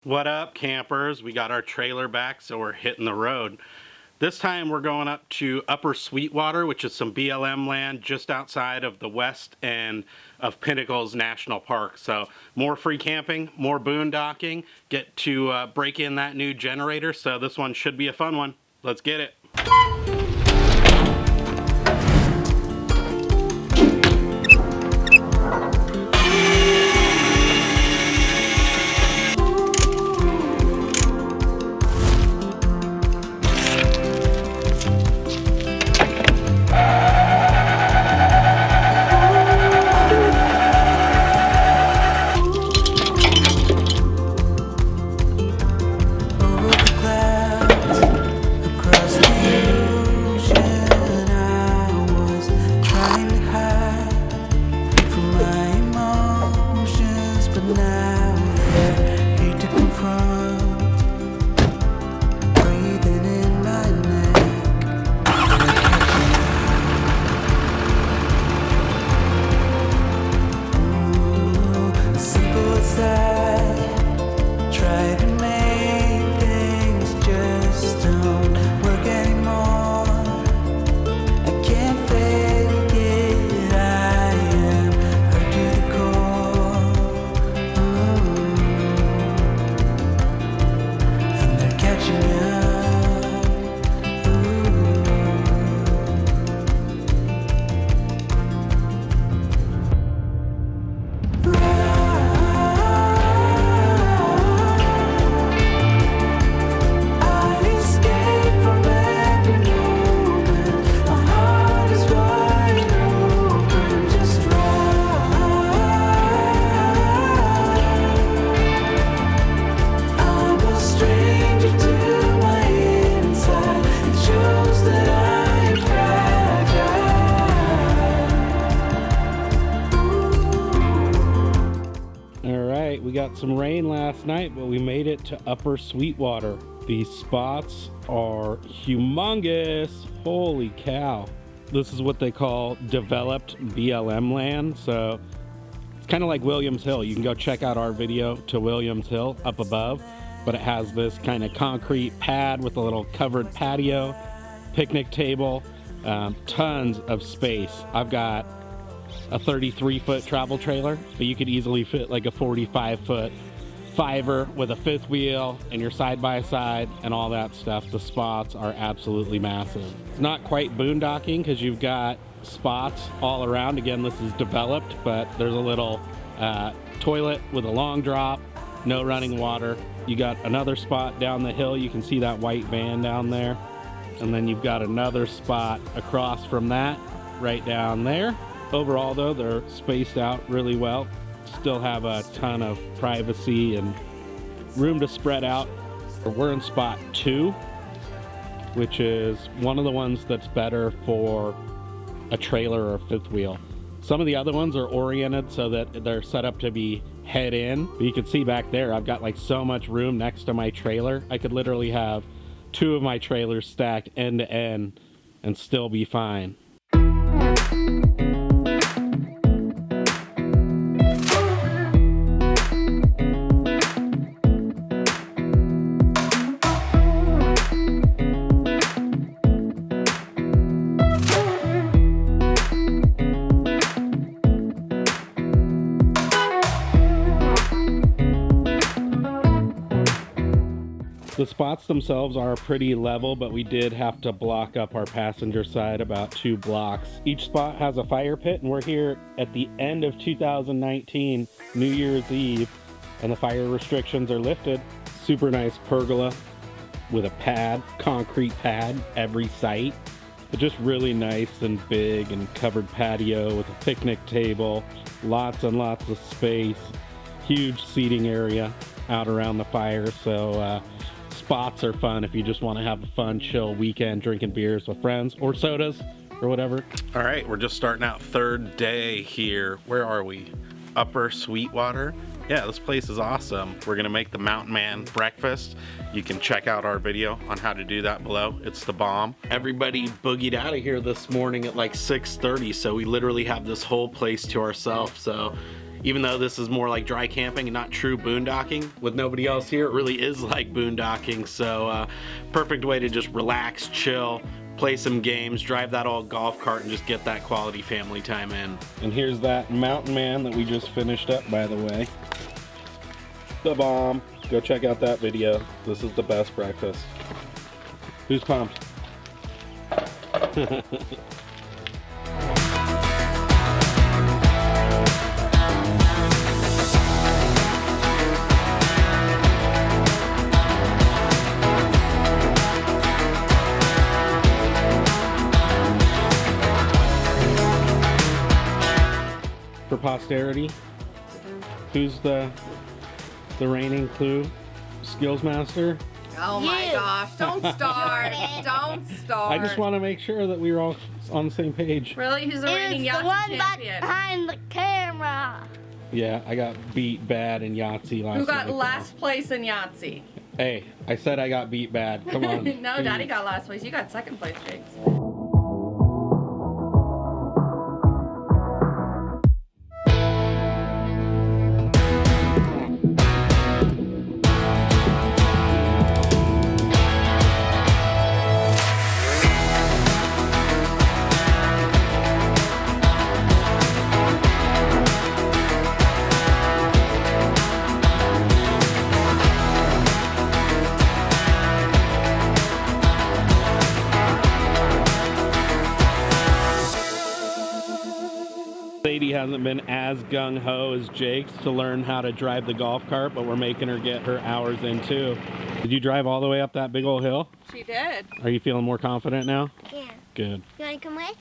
What up, campers? We got our trailer back, so we're hitting the road. This time we're going up to Upper Sweetwater, which is some BLM land just outside of the west end of Pinnacles National Park. So more free camping, more boondocking, get to break in that new generator. So this one should be a fun one. Let's get it. We got some rain last night, but we made it to Upper Sweetwater. These spots are humongous. Holy cow. This is what they call developed BLM land. So it's kind of like Williams Hill. You can go check out our video to Williams Hill up above, but it has this kind of concrete pad with a little covered patio, picnic table, tons of space. I've got a 33-foot travel trailer, but you could easily fit like a 45-foot fiver with a fifth wheel and your side-by-side and all that stuff. The spots are absolutely massive. It's not quite boondocking because you've got spots all around. Again, this is developed, but there's a little toilet with a long drop, no running water. You got another spot down the hill. You can see that white van down there. And then you've got another spot across from that right down there. Overall, though, they're spaced out really well. Still have a ton of privacy and room to spread out. We're in spot 2, which is one of the ones that's better for a trailer or a fifth wheel. Some of the other ones are oriented so that they're set up to be head in. But you can see back there, I've got like so much room next to my trailer. I could literally have 2 of my trailers stacked end to end and still be fine. The spots themselves are pretty level, but we did have to block up our passenger side about 2 blocks. Each spot has a fire pit, and we're here at the end of 2019, New Year's Eve, and the fire restrictions are lifted. Super nice pergola with a pad, concrete pad, every site. But just really nice and big and covered patio with a picnic table, lots and lots of space, huge seating area out around the fire. So spots are fun if you just want to have a fun, chill weekend drinking beers with friends or sodas or whatever. All right, we're just starting out 3rd day here. Where are we? Upper Sweetwater. Yeah, this place is awesome. We're gonna make the Mountain Man breakfast. You can check out our video on how to do that below. It's the bomb. Everybody boogied out of here this morning at like 6:30, so we literally have this whole place to ourselves. So even though this is more like dry camping and not true boondocking with nobody else here, it really is like boondocking. So perfect way to just relax, chill, play some games, drive that old golf cart, and just get that quality family time in. And here's that mountain man that we just finished up, by the way. The bomb. Go check out that video. This is the best breakfast. Who's pumped? For posterity, who's the reigning clue skills master? Oh my gosh, don't start. Don't start. I just want to make sure that we were all on the same page. Really? Who's the reigning It's the Yahtzee one champion? behind the camera. Yeah, I got beat bad in Yahtzee last night. Who got last place in Yahtzee? Hey, I said I got beat bad. Come on. No, please. Daddy got last place. You got second place, Jakes. Sadie hasn't been as gung-ho as Jake's to learn how to drive the golf cart, but we're making her get her hours in too. Did you drive all the way up that big old hill? She did. Are you feeling more confident now? Yeah. Good. You want to come with?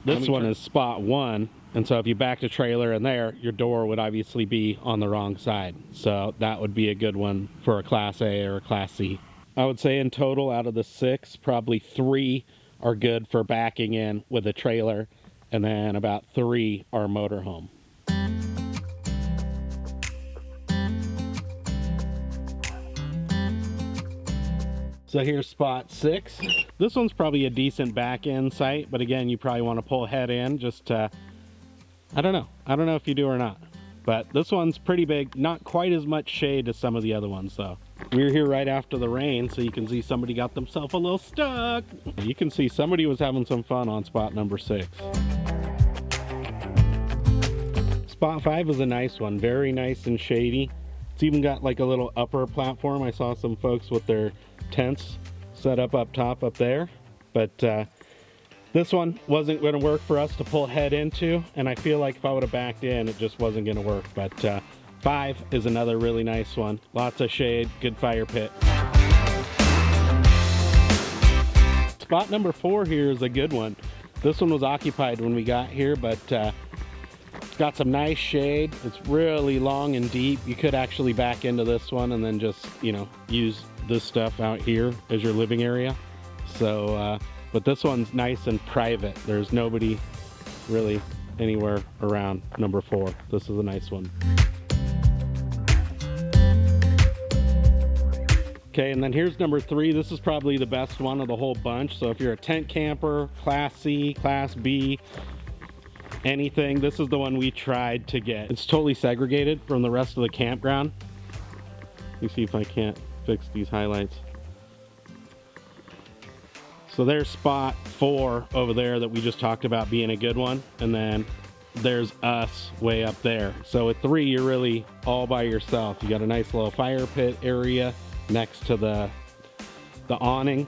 This one is spot 1, and so if you backed a trailer in there, your door would obviously be on the wrong side. So that would be a good one for a Class A or a Class C. I would say in total, out of the 6, probably 3 are good for backing in with a trailer, and then about 3 are motorhome. So here's spot 6. This one's probably a decent back end site, but again, you probably want to pull head in just to, I don't know if you do or not. But this one's pretty big, not quite as much shade as some of the other ones though. We were here right after the rain, so you can see somebody got themselves a little stuck. You can see somebody was having some fun on spot number 6. Spot 5 is a nice one, very nice and shady. It's even got like a little upper platform. I saw some folks with their tents set up top up there, but this one wasn't going to work for us to pull head into, and I feel like if I would have backed in, it just wasn't going to work. But 5 is another really nice one. Lots of shade, good fire pit. Spot number 4 here is a good one. This one was occupied when we got here, but it's got some nice shade. It's really long and deep. You could actually back into this one and then just, you know, use this stuff out here as your living area. So, but this one's nice and private. There's nobody really anywhere around number 4. This is a nice one. Okay, and then here's number 3. This is probably the best one of the whole bunch. So if you're a tent camper, Class C, Class B, anything, this is the one we tried to get. It's totally segregated from the rest of the campground. Let me see if I can't fix these highlights. So there's spot 4 over there that we just talked about being a good one, and then there's us way up there. So at 3, you're really all by yourself. You got a nice little fire pit area next to the awning,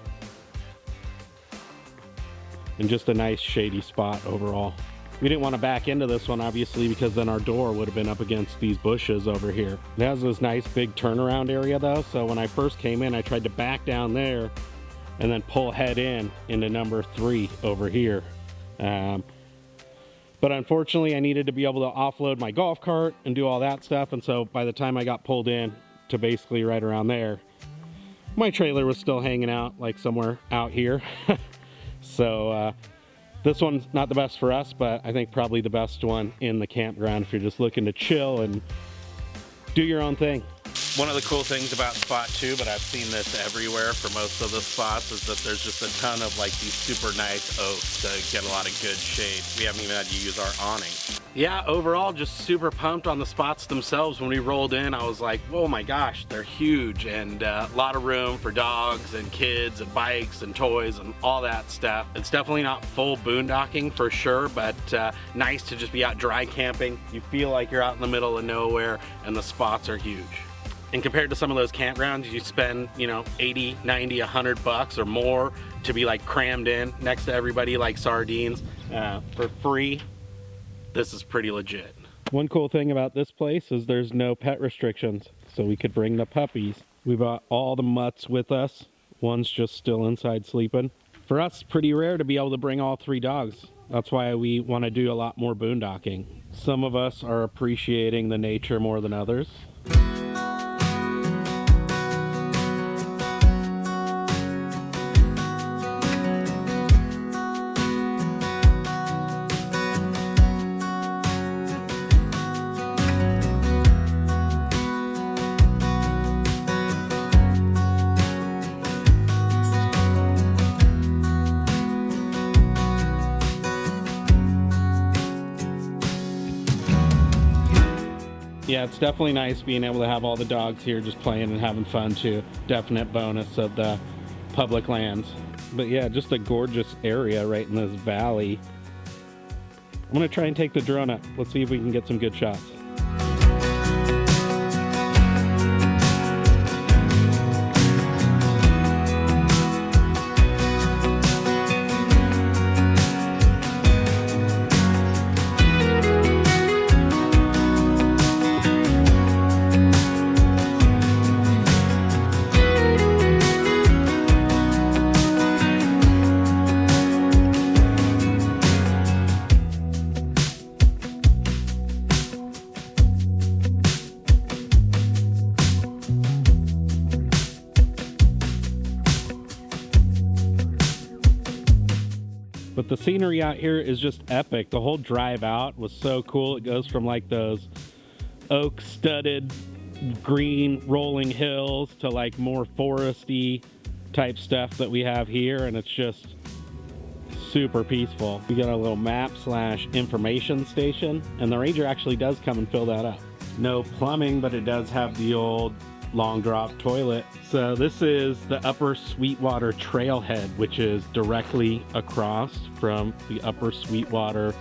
and just a nice shady spot overall. We didn't want to back into this one, obviously, because then our door would have been up against these bushes over here. It has this nice big turnaround area though, so when I first came in, I tried to back down there and then pull head in into number 3 over here. But unfortunately, I needed to be able to offload my golf cart and do all that stuff, and so by the time I got pulled in to basically right around there, my trailer was still hanging out like somewhere out here. So this one's not the best for us, but I think probably the best one in the campground if you're just looking to chill and do your own thing. One of the cool things about spot 2, but I've seen this everywhere for most of the spots, is that there's just a ton of like these super nice oaks to get a lot of good shade. We haven't even had to use our awning. Yeah, overall just super pumped on the spots themselves. When we rolled in, I was like, oh my gosh, they're huge, and a lot of room for dogs and kids and bikes and toys and all that stuff. It's definitely not full boondocking for sure, but nice to just be out dry camping. You feel like you're out in the middle of nowhere, and the spots are huge. And compared to some of those campgrounds, you spend, you know, 80, 90, 100 bucks or more to be like crammed in next to everybody like sardines for free. This is pretty legit. One cool thing about this place is there's no pet restrictions, so we could bring the puppies. We brought all the mutts with us. One's just still inside sleeping. For us, pretty rare to be able to bring all 3 dogs. That's why we want to do a lot more boondocking. Some of us are appreciating the nature more than others. Yeah, it's definitely nice being able to have all the dogs here just playing and having fun too. Definite bonus of the public lands. But yeah, just a gorgeous area right in this valley. I'm gonna try and take the drone up. Let's see if we can get some good shots. But the scenery out here is just epic. The whole drive out was so cool. It goes from like those oak studded green rolling hills to like more foresty type stuff that we have here, and it's just super peaceful. We got a little map / information station, and the ranger actually does come and fill that up. No plumbing, but it does have the old long drop toilet. So this is the Upper Sweetwater Trailhead, which is directly across from the Upper Sweetwater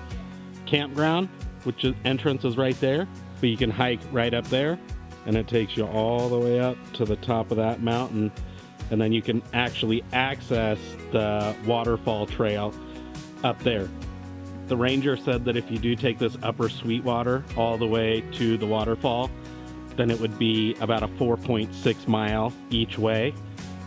campground, which is entrance is right there, but you can hike right up there, and it takes you all the way up to the top of that mountain, and then you can actually access the waterfall trail up there. The ranger said that if you do take this Upper Sweetwater all the way to the waterfall, then it would be about a 4.6 mile each way,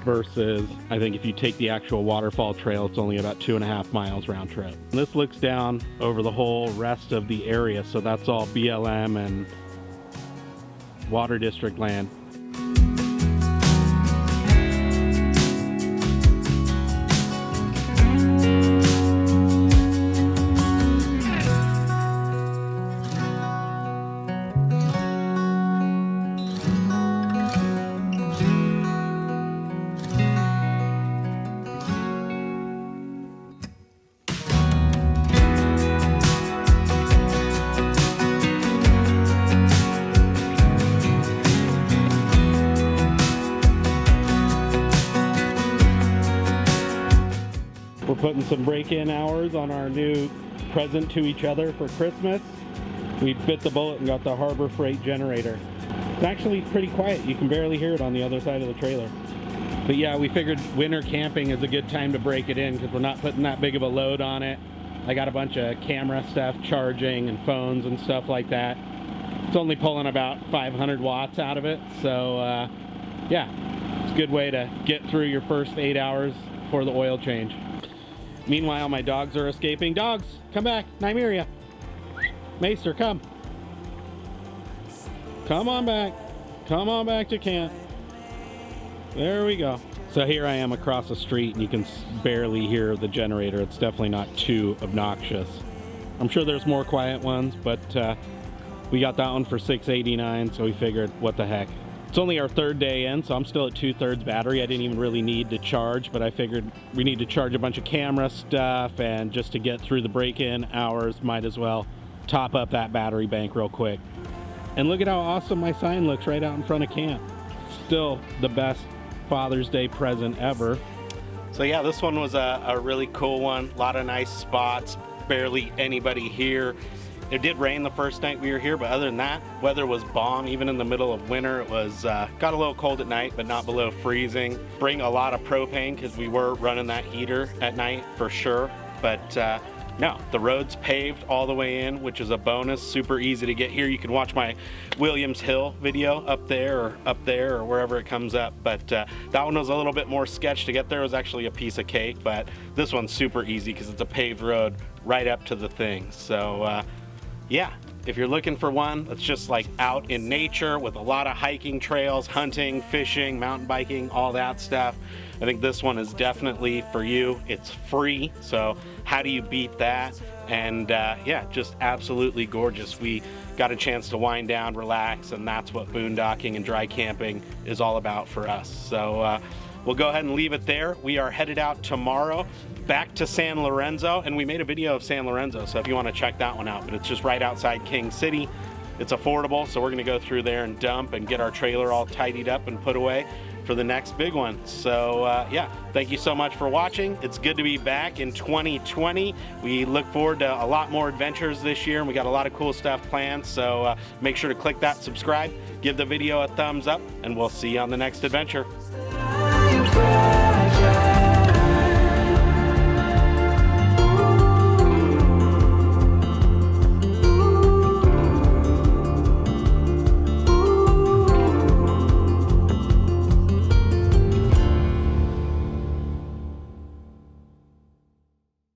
versus I think if you take the actual waterfall trail, it's only about 2.5 miles round trip. And this looks down over the whole rest of the area, so that's all BLM and Water District land. We're putting some break-in hours on our new present to each other for Christmas. We bit the bullet and got the Harbor Freight generator. It's actually pretty quiet. You can barely hear it on the other side of the trailer. But yeah, we figured winter camping is a good time to break it in because we're not putting that big of a load on it. I got a bunch of camera stuff, charging and phones and stuff like that. It's only pulling about 500 watts out of it. So yeah, it's a good way to get through your first 8 hours before the oil change. Meanwhile, my dogs are escaping. Dogs, come back. Nymeria. Maester, come. Come on back. Come on back to camp. There we go. So here I am across the street, and you can barely hear the generator. It's definitely not too obnoxious. I'm sure there's more quiet ones, but we got that one for $6.89, so we figured, what the heck. It's only our 3rd day in, so I'm still at 2/3 battery. I didn't even really need to charge, but I figured we need to charge a bunch of camera stuff, and just to get through the break-in hours, might as well top up that battery bank real quick. And look at how awesome my sign looks right out in front of camp. Still the best Father's Day present ever. So yeah, this one was a really cool one. A lot of nice spots, barely anybody here. It did rain the first night we were here, but other than that, weather was bomb. Even in the middle of winter, it was got a little cold at night, but not below freezing. Bring a lot of propane because we were running that heater at night for sure. But no, the road's paved all the way in, which is a bonus. Super easy to get here. You can watch my Williams Hill video up there or wherever it comes up. But that one was a little bit more sketch to get there. It was actually a piece of cake, but this one's super easy because it's a paved road right up to the thing. So yeah, if you're looking for one that's just like out in nature with a lot of hiking trails, hunting, fishing, mountain biking, all that stuff, I think this one is definitely for you. It's free, so how do you beat that? And yeah, just absolutely gorgeous. We got a chance to wind down, relax, and that's what boondocking and dry camping is all about for us. So we'll go ahead and leave it there. We are headed out tomorrow back to San Lorenzo, and we made a video of San Lorenzo, so if you want to check that one out, but it's just right outside King City. It's affordable, so we're going to go through there and dump and get our trailer all tidied up and put away for the next big one. So yeah, thank you so much for watching. It's good to be back in 2020. We look forward to a lot more adventures this year, and we got a lot of cool stuff planned. So make sure to click that subscribe, give the video a thumbs up, and we'll see you on the next adventure.